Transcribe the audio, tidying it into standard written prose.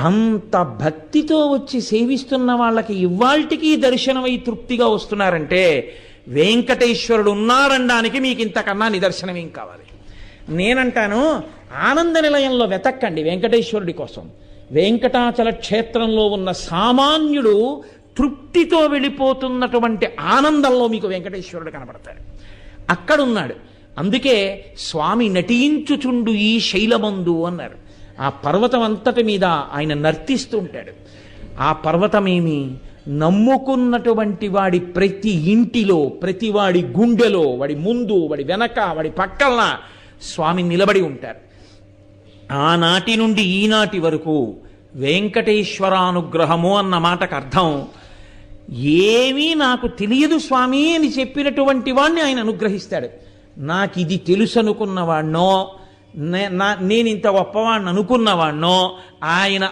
అంత భక్తితో వచ్చి సేవిస్తున్న వాళ్ళకి ఇవాల్టికి దర్శనమై తృప్తిగా వస్తున్నారంటే వెంకటేశ్వరుడు ఉన్నారనడానికి మీకు ఇంతకన్నా నిదర్శనం ఏం కావాలి? నేనంటాను, ఆనంద నిలయంలో వెతక్కండి వెంకటేశ్వరుడి కోసం. వెంకటాచల క్షేత్రంలో ఉన్న సామాన్యుడు తృప్తితో వెళ్ళిపోతున్నటువంటి ఆనందంలో మీకు వెంకటేశ్వరుడు కనబడతాడు. అక్కడున్నాడు. అందుకే స్వామి నటించుచుండు ఈ శైలమందు అన్నారు. ఆ పర్వతం అంతటి మీద ఆయన నర్తిస్తూ ఉంటాడు. ఆ పర్వతమేమి నమ్ముకున్నటువంటి వాడి ప్రతి ఇంటిలో, ప్రతి వాడి గుండెలో, వాడి ముందు, వాడి వెనక, వాడి పక్కన స్వామి నిలబడి ఉంటారు. ఆనాటి నుండి ఈనాటి వరకు వెంకటేశ్వరానుగ్రహము అన్న మాటకు అర్థం, ఏమీ నాకు తెలియదు స్వామి అని చెప్పినటువంటి వాడిని ఆయన అనుగ్రహిస్తాడు. నాకు ఇది తెలుసు అనుకున్నవాడినో, నేను ఇంత గొప్పవాడిని అనుకున్నవాడినో ఆయన